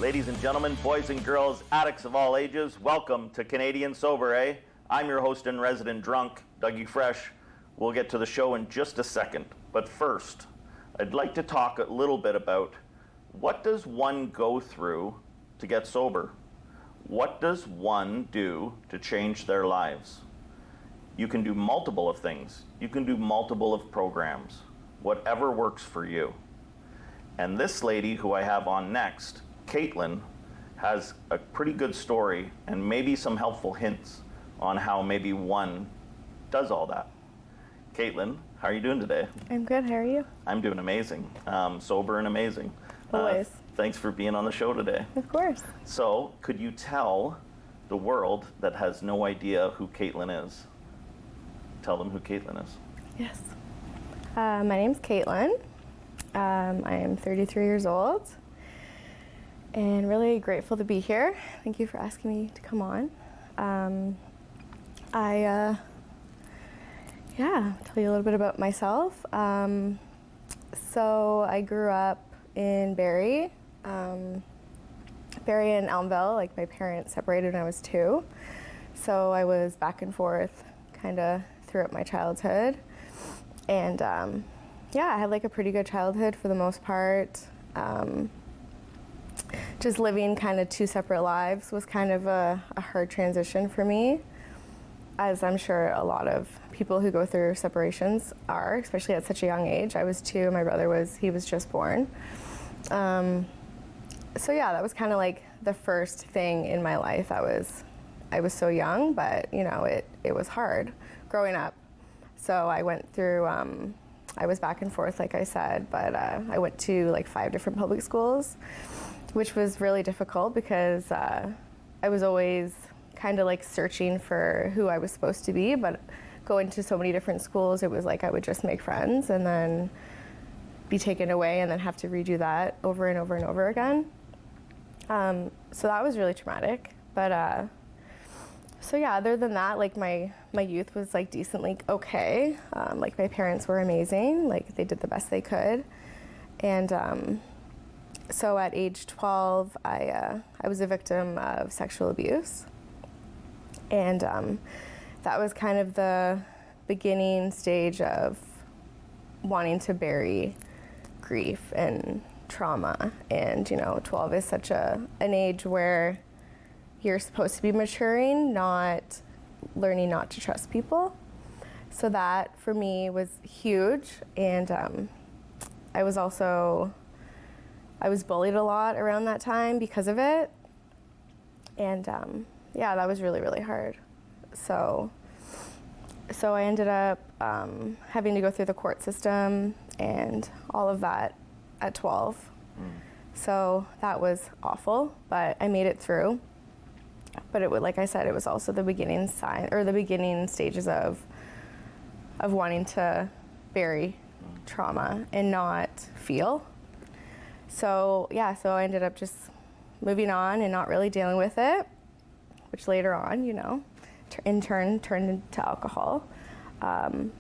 Ladies and gentlemen, boys and girls, addicts of all ages, welcome to Canadian Sober, eh? I'm your host and resident drunk, Dougie Fresh. We'll get to the show in just a second. But first, I'd like to talk a little bit about what does one go through to get sober? What does one do to change their lives? You can do multiple of things. You can do multiple of programs. Whatever works for you. And this lady who I have on next, Katlyn, has a pretty good story and maybe some helpful hints on how maybe one does all that. Katlyn, how are you doing today? I'm good, how are you? I'm doing amazing. Sober and amazing. Always. Thanks for being on the show today. Of course. So, could you tell the world that has no idea who Katlyn is? Tell them who Katlyn is. Yes. My name's Katlyn. I am 33 years old and really grateful to be here. Thank you for asking me to come on. Tell you a little bit about myself. So I grew up in Barrie and Elmville. Like, my parents separated when I was 2. So I was back and forth kind of throughout my childhood. And I had like a pretty good childhood for the most part. Just living kind of 2 separate lives was kind of a hard transition for me, as I'm sure a lot of people who go through separations are, especially at such a young age. I was 2, my brother was just born. That was kind of like the first thing in my life. I was so young, but it was hard growing up. So I went through, I was back and forth, like I said, but I went to like 5 different public schools, which was really difficult because I was always kind of like searching for who I was supposed to be, but going to so many different schools, it was like I would just make friends and then be taken away and then have to redo that over and over and over again. So that was really traumatic, but other than that, like my youth was like decently okay. Like, my parents were amazing, like they did the best they could. And so at age 12, I was a victim of sexual abuse. And that was kind of the beginning stage of wanting to bury grief and trauma. And 12 is such an age where you're supposed to be maturing, not learning not to trust people. So that for me was huge. And I was bullied a lot around that time because of it. And that was really, really hard. So I ended up having to go through the court system and all of that at 12. So that was awful, but I made it through. But like I said, it was also the beginning stages of wanting to bury trauma and not feel. So I ended up just moving on and not really dealing with it, which later on, in turn turned into alcohol. So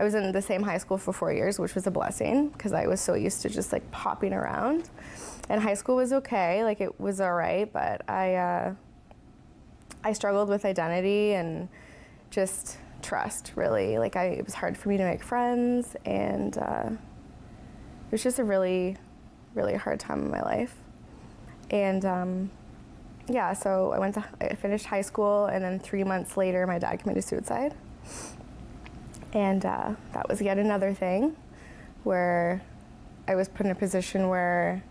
I was in the same high school for 4 years, which was a blessing because I was so used to just like popping around. And high school was okay, like it was all right, but I struggled with identity and just trust, really. Like, it was hard for me to make friends, and it was just a really, really hard time in my life. And so I finished high school, and then 3 months later, my dad committed suicide. And that was yet another thing where I was put in a position where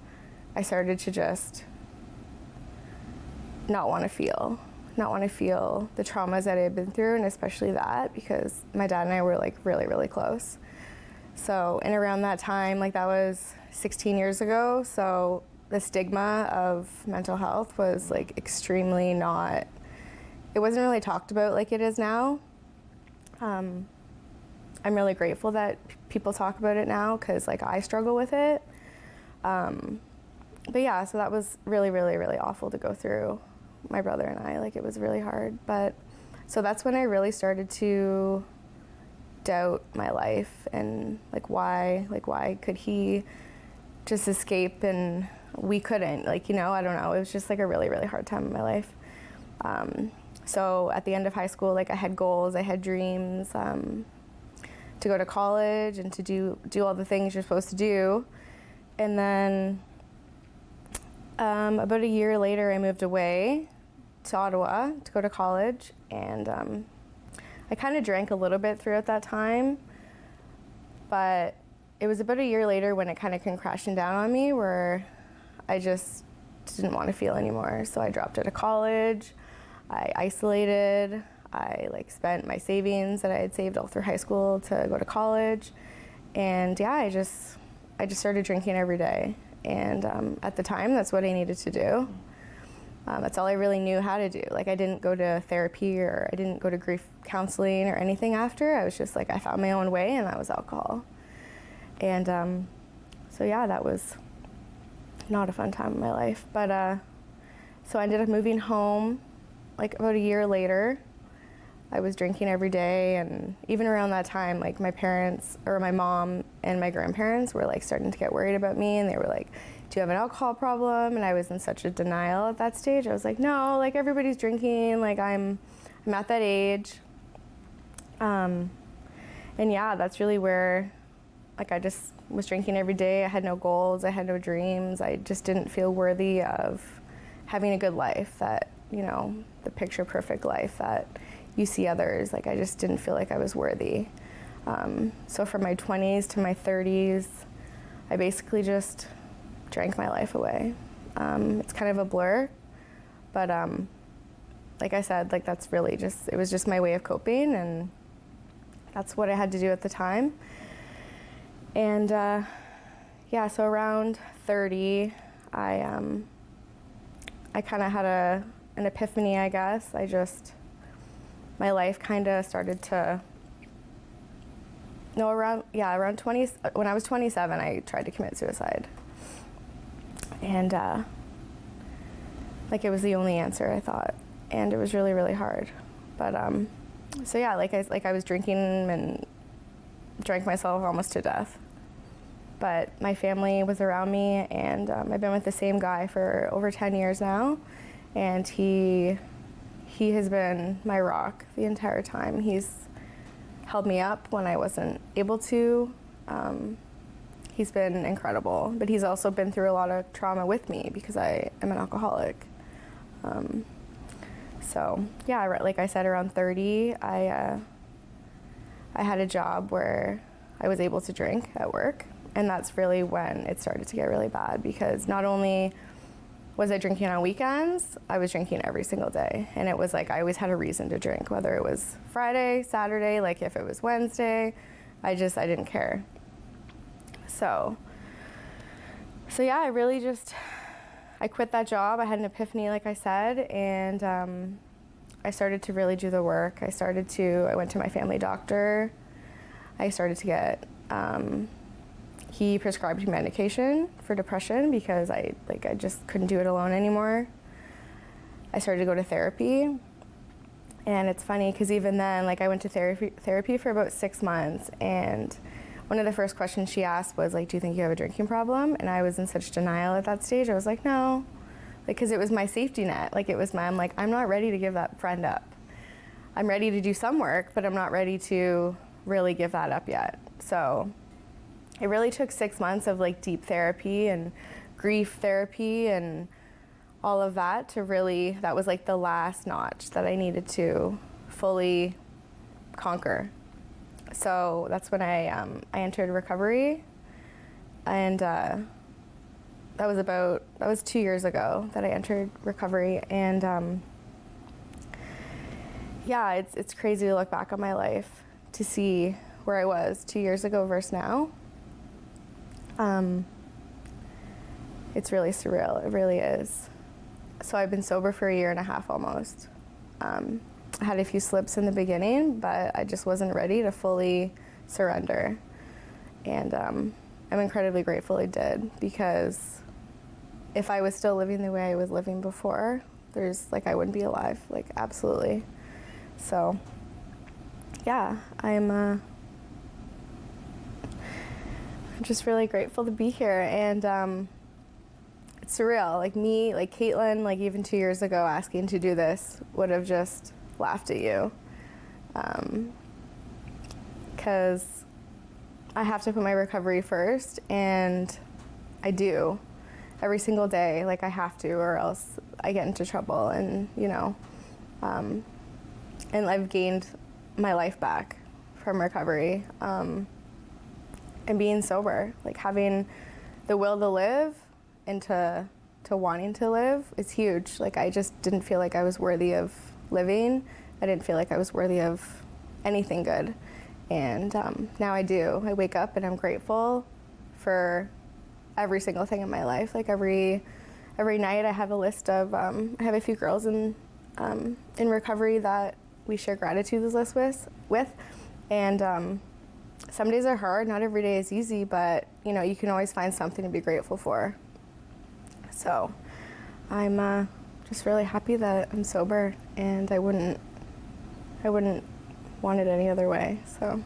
I started to just not want to feel the traumas that I had been through, and especially that because my dad and I were like really, really close. So, and around that time, like that was 16 years ago, so the stigma of mental health was like extremely it wasn't really talked about like it is now. I'm really grateful that people talk about it now because like I struggle with it. So that was really, really, really awful to go through, my brother and I, like it was really hard. But so that's when I really started to doubt my life and why could he just escape, and we couldn't, like, I don't know, it was just like a really, really hard time in my life. So at the end of high school, like, I had goals, I had dreams, to go to college and to do all the things you're supposed to do. And then about a year later, I moved away to Ottawa to go to college, and I kind of drank a little bit throughout that time, but it was about a year later when it kind of came crashing down on me, where I just didn't want to feel anymore. So I dropped out of college, I isolated, I spent my savings that I had saved all through high school to go to college, and yeah, I just started drinking every day. And at the time, that's what I needed to do. That's all I really knew how to do. Like, I didn't go to therapy, or I didn't go to grief counseling or anything after. I was just like, I found my own way, and that was alcohol. And so yeah, that was not a fun time in my life. But so I ended up moving home like about a year later. I was drinking every day, and even around that time, like, my parents, or my mom and my grandparents, were like starting to get worried about me, and they were like, do you have an alcohol problem? And I was in such a denial at that stage. I was like, no, like, everybody's drinking, like, I'm at that age. And yeah, that's really where, like, I just was drinking every day. I had no goals, I had no dreams. I just didn't feel worthy of having a good life, that, the picture perfect life that you see others. Like, I just didn't feel like I was worthy. So from my 20s to my 30s, I basically just drank my life away. It's kind of a blur, but like I said, like, that's really it was just my way of coping, and that's what I had to do at the time. And yeah, so around 30, I kind of had an epiphany, I guess. My life kind of started to, around 20, when I was 27, I tried to commit suicide. And like, it was the only answer, I thought, and it was really, really hard. But so yeah, I was drinking and drank myself almost to death. But my family was around me, and I've been with the same guy for over 10 years now, and he has been my rock the entire time. He's held me up when I wasn't able to. He's been incredible, but he's also been through a lot of trauma with me because I am an alcoholic. So yeah, like I said, around 30, I had a job where I was able to drink at work, and that's really when it started to get really bad, because not only was I drinking on weekends, I was drinking every single day. And it was like, I always had a reason to drink, whether it was Friday, Saturday, like if it was Wednesday, I didn't care. So yeah, I quit that job. I had an epiphany, like I said, and I started to really do the work. I went to my family doctor. I started to get, he prescribed me medication for depression because I just couldn't do it alone anymore. I started to go to therapy, and it's funny because even then, like, I went to therapy for about 6 months, and one of the first questions she asked was like, do you think you have a drinking problem? And I was in such denial at that stage. I was like, no, because it was my safety net. Like, I'm like, I'm not ready to give that friend up. I'm ready to do some work, but I'm not ready to really give that up yet. So it really took 6 months of like deep therapy and grief therapy and all of that that was like the last notch that I needed to fully conquer. So that's when I entered recovery, and that was 2 years ago that I entered recovery. And yeah, it's crazy to look back on my life to see where I was 2 years ago versus now. It's really surreal. It really is. So I've been sober for 1.5 years almost. I had a few slips in the beginning, but I just wasn't ready to fully surrender. And I'm incredibly grateful I did, because if I was still living the way I was living before, I wouldn't be alive, like, absolutely. So yeah, I'm I'm just really grateful to be here, and it's surreal. Like me, like Katlyn, like even 2 years ago asking to do this would have just laughed at you. Because I have to put my recovery first, and I do every single day. Like I have to, or else I get into trouble, and and I've gained my life back from recovery, and being sober, like having the will to live and to wanting to live is huge. Like I just didn't feel like I was worthy of living. I didn't feel like I was worthy of anything good. And now I do. I wake up and I'm grateful for every single thing in my life. Like every night I have a list of, I have a few girls in recovery that we share gratitude lists with. And some days are hard, not every day is easy, but you can always find something to be grateful for. So I'm just really happy that I'm sober, and I wouldn't want it any other way. So,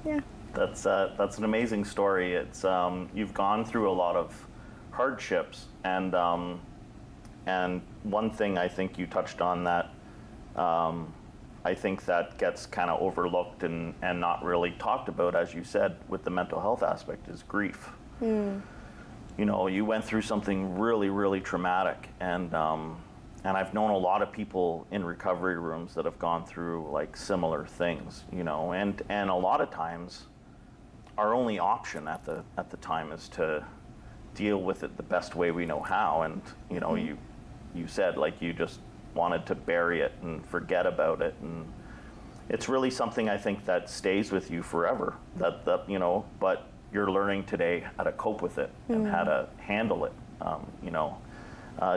yeah. That's an amazing story. It's you've gone through a lot of hardships, and one thing I think you touched on that I think that gets kind of overlooked and not really talked about, as you said, with the mental health aspect, is grief. You went through something really, really traumatic, and I've known a lot of people in recovery rooms that have gone through like similar things, and a lot of times our only option at the time is to deal with it the best way we know how. And you said like you just wanted to bury it and forget about it, and it's really something I think that stays with you forever, but you're learning today how to cope with it and how to handle it.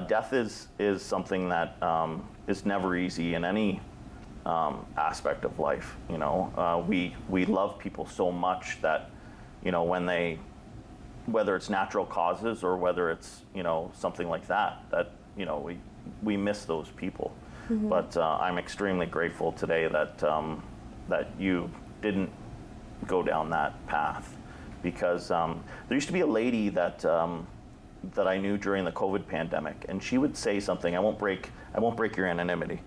Death is something that is never easy in any aspect of life. We love people so much that when whether it's natural causes or whether it's something like that we miss those people. But I'm extremely grateful today that you didn't go down that path, because there used to be a lady that I knew during the COVID pandemic, and she would say something. I won't break your anonymity.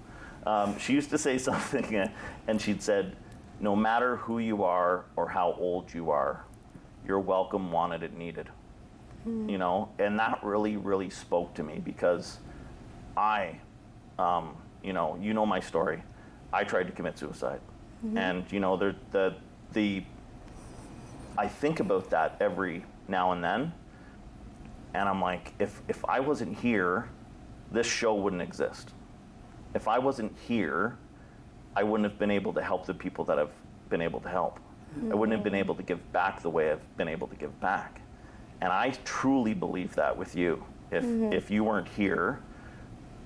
She used to say something, and she'd said, "No matter who you are or how old you are, you're welcome, wanted, and needed." And that really, really spoke to me, because I, my story. I tried to commit suicide, and I think about that every now and then, and I'm like, if I wasn't here, this show wouldn't exist. If I wasn't here, I wouldn't have been able to help the people that I've been able to help. I wouldn't have been able to give back the way I've been able to give back. And I truly believe that with you. If you weren't here,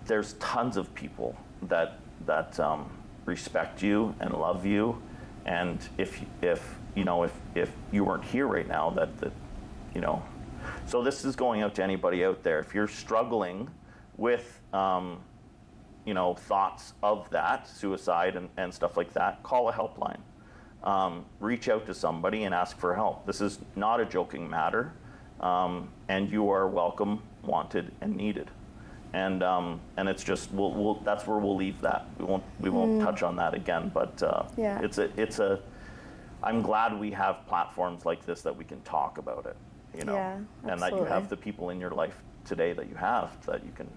there's tons of people that respect you and love you, and if you weren't here right now, so this is going out to anybody out there. If you're struggling with thoughts of that, suicide and stuff like that, call a helpline. Reach out to somebody and ask for help. This is not a joking matter, and you are welcome, wanted, and needed. And it's just that's where we'll leave that. We won't touch on that again. But I'm glad we have platforms like this that we can talk about it. Yeah, and that you have the people in your life today that you can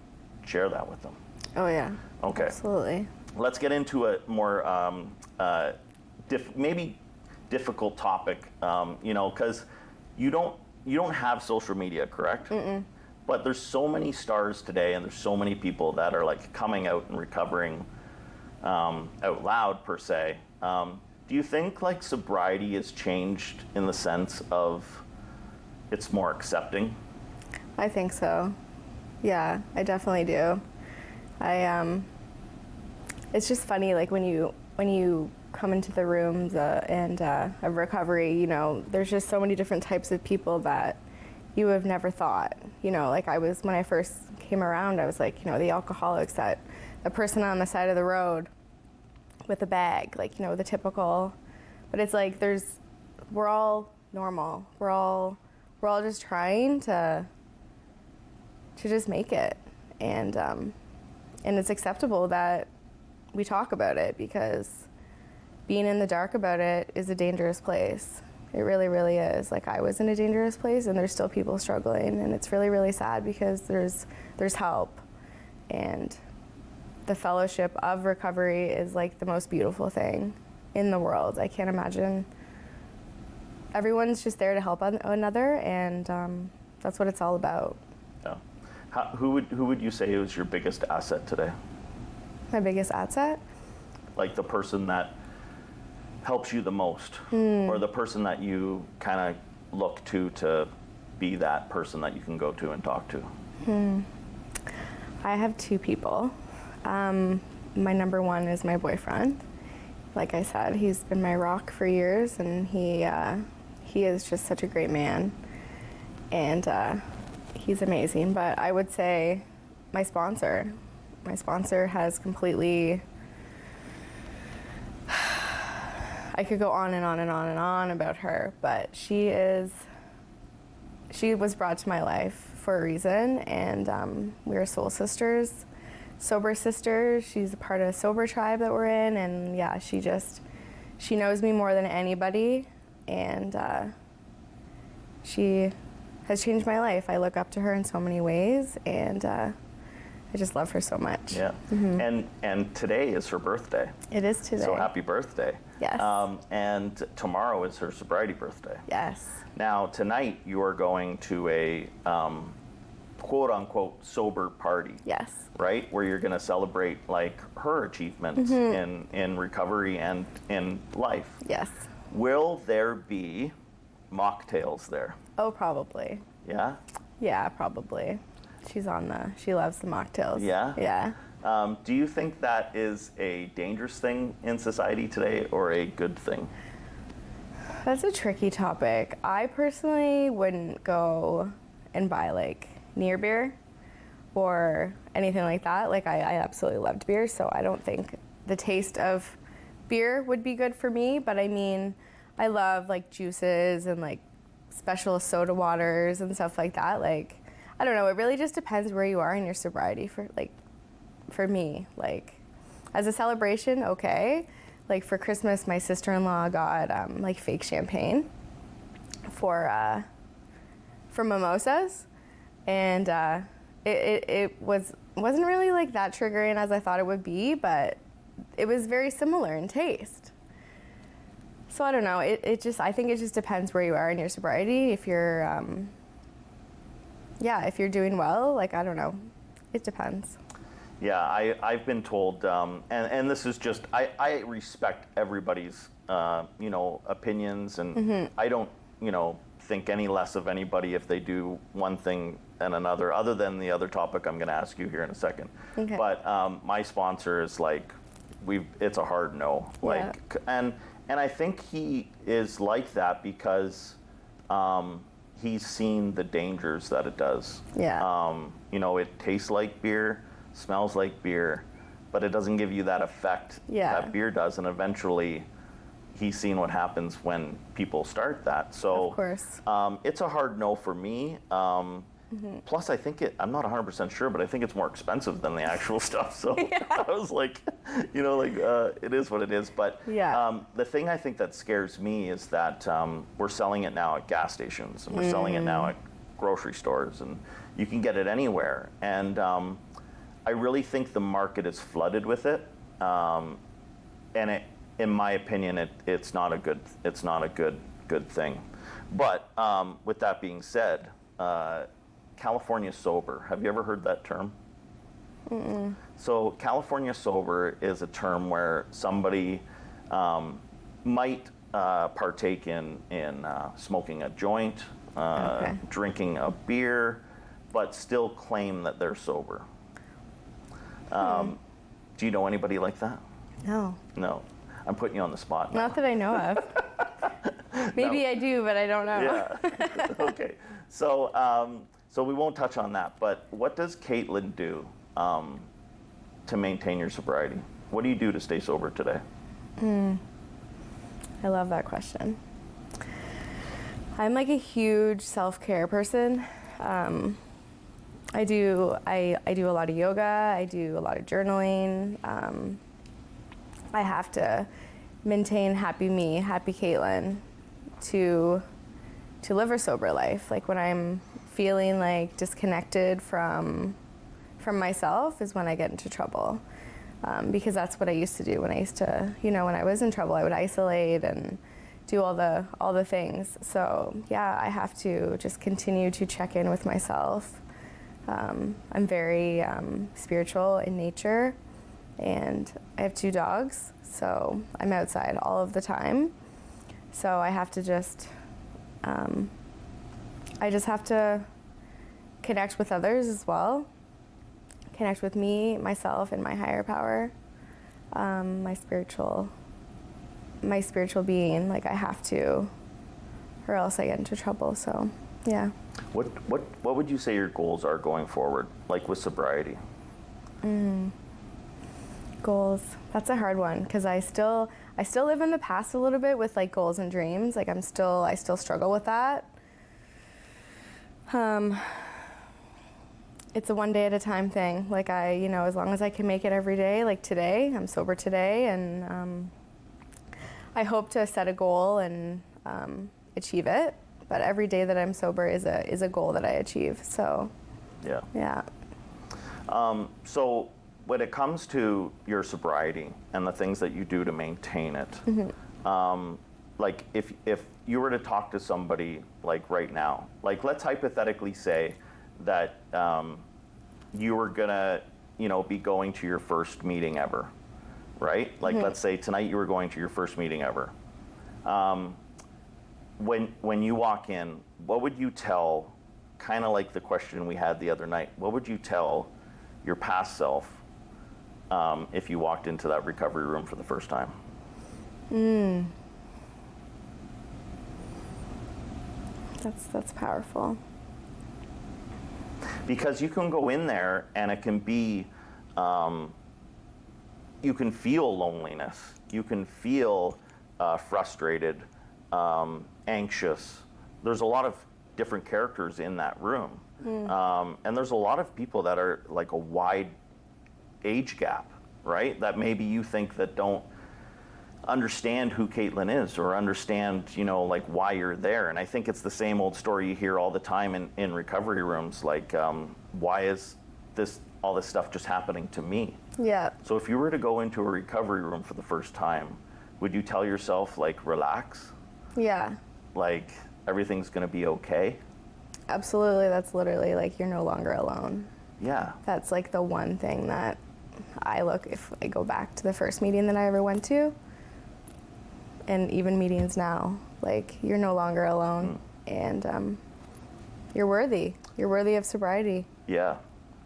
share that with them. Oh yeah. Okay. Absolutely. Let's get into a more maybe difficult topic. Because you don't have social media, correct? But there's so many stars today, and there's so many people that are like coming out and recovering out loud, per se. Do you think like sobriety has changed in the sense of it's more accepting? I think so. Yeah, I definitely do. It's just funny, like when you come into the rooms of recovery, there's just so many different types of people that you have never thought. Like when I first came around, I was like, the alcoholics, the person on the side of the road with a bag, like, the typical, but it's like we're all normal. We're all we're all just trying to just make it, and it's acceptable that we talk about it, because being in the dark about it is a dangerous place. It really, really is. Like, I was in a dangerous place, and there's still people struggling, and it's really, really sad, because there's help, and the fellowship of recovery is like the most beautiful thing in the world. I can't imagine. Everyone's just there to help another, and that's what it's all about. Yeah. Who would you say is your biggest asset today? My biggest asset? Like the person that helps you the most, or the person that you kind of look to be that person that you can go to and talk to? I have two people. My number one is my boyfriend. Like I said, he's been my rock for years, and he is just such a great man, and he's amazing. But I would say my sponsor. My sponsor has completely, I could go on and on and on and on about her, but she was brought to my life for a reason, and we are soul sisters, sober sisters. She's a part of a sober tribe that we're in, and yeah, she knows me more than anybody, and she has changed my life. I look up to her in so many ways, and I just love her so much. Yeah. And today is her birthday. It is today. So happy birthday. Yes. And tomorrow is her sobriety birthday. Yes. Now, tonight you are going to a quote-unquote sober party. Yes. Right? Where you're going to celebrate like her achievements in recovery and in life. Yes. Will there be mocktails there? Oh, probably. Yeah? Yeah, probably. She loves the mocktails. Yeah? Yeah. Do you think that is a dangerous thing in society today, or a good thing? That's a tricky topic. I personally wouldn't go and buy like near beer or anything like that. Like, I absolutely loved beer, so I don't think the taste of beer would be good for me. But I mean, I love like juices and like special soda waters and stuff like that. Like, I don't know, it really just depends where you are in your sobriety. For me, like, as a celebration, okay. Like, for Christmas, my sister-in-law got like fake champagne for mimosas, and it wasn't really like that triggering as I thought it would be, but it was very similar in taste. So I don't know, I think it just depends where you are in your sobriety. If you're if you're doing well, like, I don't know, it depends. Yeah, I've been told, and this is just, I respect everybody's, opinions, and I don't, think any less of anybody if they do one thing and another, other than the other topic I'm going to ask you here in a second. Okay. But my sponsor is like, it's a hard no. Like, yeah. And I think he is like that because he's seen the dangers that it does. Yeah. It tastes like beer, smells like beer, but it doesn't give you that effect that beer does. And eventually, he's seen what happens when people start that. So, of course. It's a hard no for me. Plus, I think I'm not 100% sure, but I think it's more expensive than the actual stuff. So I was like, it is what it is. But the thing I think that scares me is that we're selling it now at gas stations, and we're selling it now at grocery stores, and you can get it anywhere. And I really think the market is flooded with it. And in my opinion, it's not a good thing. But with that being said, California sober. Have you ever heard that term? Mm-mm. So California sober is a term where somebody might partake in smoking a joint, drinking a beer, but still claim that they're sober. Do you know anybody like that? No. No. I'm putting you on the spot now. Not that I know of. Maybe I do, but I don't know. Yeah. Okay. So we won't touch on that, but what does Katlyn do to maintain your sobriety? What do you do to stay sober today? I love that question. I'm like a huge self-care person. I do a lot of yoga. I do a lot of journaling. I have to maintain happy me, happy Katlyn, to live a sober life. Like when I'm feeling like disconnected from myself is when I get into trouble. Because that's what I used to do when when I was in trouble. I would isolate and do all the things. So yeah, I have to just continue to check in with myself. I'm very spiritual in nature, and I have 2 dogs, so I'm outside all of the time. So I have to I just have to connect with others as well. Connect with me, myself, and my higher power, my spiritual being. Like I have to, or else I get into trouble. So, yeah. What would you say your goals are going forward, like with sobriety? Goals. That's a hard one because I still live in the past a little bit with like goals and dreams. Like I still struggle with that. It's a one day at a time thing. Like as long as I can make it every day, like today, I'm sober today, and I hope to set a goal and achieve it. But every day that I'm sober is a goal that I achieve. So, yeah. So when it comes to your sobriety and the things that you do to maintain it, like if you were to talk to somebody like right now, like let's hypothetically say that you were gonna, be going to your first meeting ever, right? Like let's say tonight you were going to your first meeting ever. When you walk in, what would you tell, kind of like the question we had the other night, what would you tell your past self if you walked into that recovery room for the first time? That's powerful. Because you can go in there and it can be, you can feel loneliness, you can feel frustrated, anxious. There's a lot of different characters in that room. And there's a lot of people that are like a wide age gap, right? That maybe you think that don't understand who Katlyn is or understand, like why you're there. And I think it's the same old story you hear all the time in recovery rooms, like why is all this stuff just happening to me? Yeah. So if you were to go into a recovery room for the first time, would you tell yourself like relax? Yeah. Like everything's gonna be okay? Absolutely. That's literally like you're no longer alone. Yeah. That's like the one thing that if I go back to the first meeting that I ever went to, and even meetings now, like you're no longer alone, and you're worthy. You're worthy of sobriety. Yeah.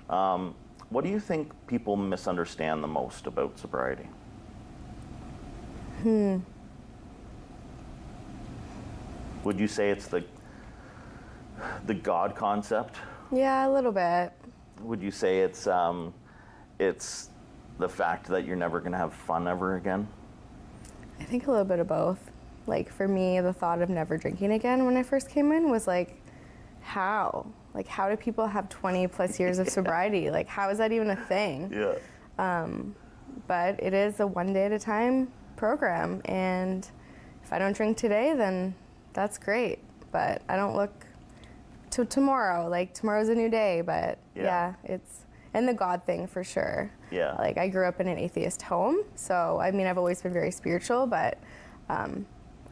What do you think people misunderstand the most about sobriety? Would you say it's the God concept? Yeah, a little bit. Would you say it's the fact that you're never going to have fun ever again? I think a little bit of both. Like for me, the thought of never drinking again when I first came in was like, how? Like how do people have 20 plus years of sobriety? Like how is that even a thing? Yeah. But it is a one day at a time program, and if I don't drink today, then that's great. But I don't look to tomorrow. Like tomorrow's a new day. But yeah it's. And the God thing for sure. Yeah. Like I grew up in an atheist home, so I mean I've always been very spiritual, but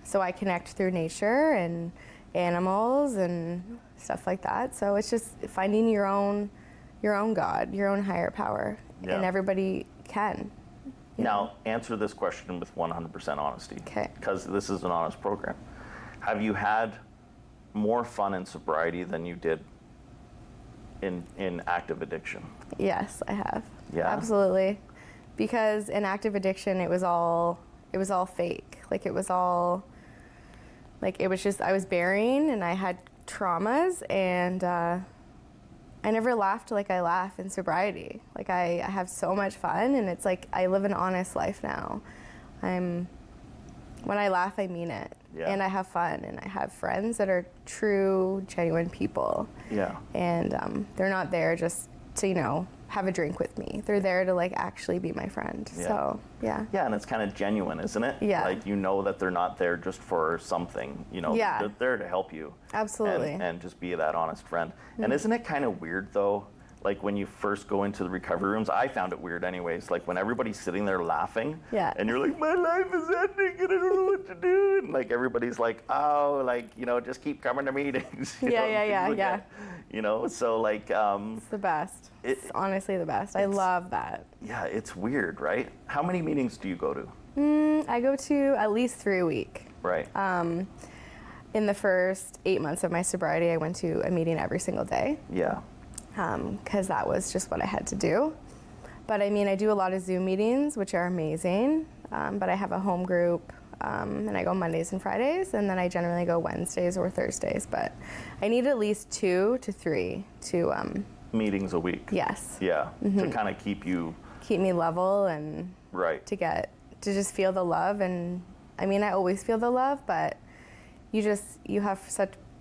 so I connect through nature and animals and stuff like that. So it's just finding your own God, your own higher power, and everybody can. Now answer this question with 100% honesty. Okay. Because this is an honest program. Have you had more fun in sobriety than you did in active addiction? Yes, I have. Yeah? Absolutely. Because in active addiction, it was all fake. Like it was just, I was burying and I had traumas, and I never laughed like I laugh in sobriety. Like I have so much fun, and it's like I live an honest life now. I'm when I laugh, I mean it. Yeah. And I have fun, and I have friends that are true, genuine people. Yeah. And they're not there just to, have a drink with me. They're there to like actually be my friend. Yeah. So, yeah. Yeah, and it's kind of genuine, isn't it? Yeah. Like, that they're not there just for something, Yeah. They're there to help you. Absolutely. And just be that honest friend. And isn't it kind of weird though? Like when you first go into the recovery rooms, I found it weird anyways, like when everybody's sitting there laughing, Yeah. and you're like, my life is ending and I don't know what to do. And like everybody's like, oh, like, just keep coming to meetings. Yeah. So like, It's the best. It's honestly the best. I love that. yeah, it's weird, right? How many meetings do you go to? I go to at least 3 a week. Right. In the first 8 months of my sobriety, I went to a meeting every single day. Yeah. Because that was just what I had to do. But I mean, I do a lot of Zoom meetings, which are amazing. But I have a home group, and I go Mondays and Fridays, and then I generally go Wednesdays or Thursdays. But I need at least 2 to 3 to Meetings a week. yes, Yeah. To kind of keep you keep me level and right. to just feel the love. And I mean, I always feel the love, but you have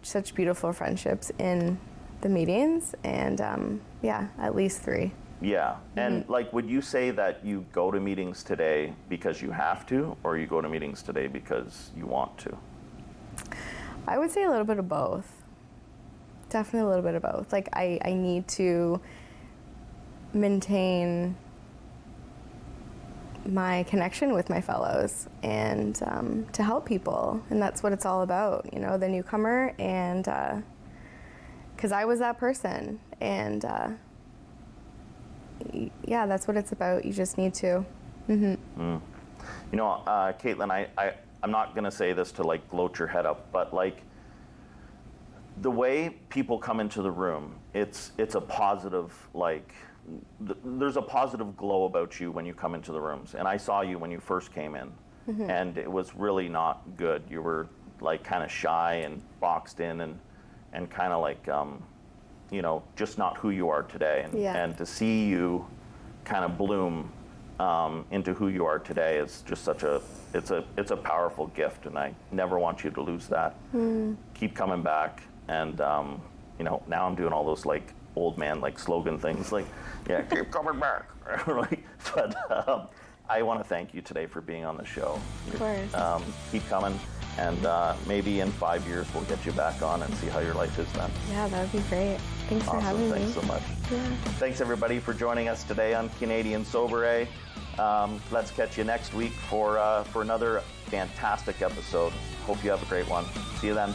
such beautiful friendships in the meetings, and at least 3. Yeah. And like, would you say that you go to meetings today because you have to, or you go to meetings today because you want to? I would say a little bit of both. Definitely a little bit of both. Like I need to maintain my connection with my fellows and to help people, and that's what it's all about, the newcomer, and because I was that person, and that's what it's about. You just need to. Katlyn, I'm not going to say this to like gloat your head up, but like the way people come into the room, it's a positive, like there's a positive glow about you when you come into the rooms. And I saw you when you first came in, and it was really not good. You were like kind of shy and boxed in and kind of like, just not who you are today. And to see you kind of bloom into who you are today is just it's a powerful gift, and I never want you to lose that. Keep coming back, and now I'm doing all those like old man like slogan things, like keep coming back. But I want to thank you today for being on the show. Of course. Keep coming, and maybe in 5 years we'll get you back on and see how your life is then. Yeah, that would be great. Thanks for having me. Thanks so much. Yeah. Thanks everybody for joining us today on Canadian Sober. Let's catch you next week for another fantastic episode. Hope you have a great one. See you then.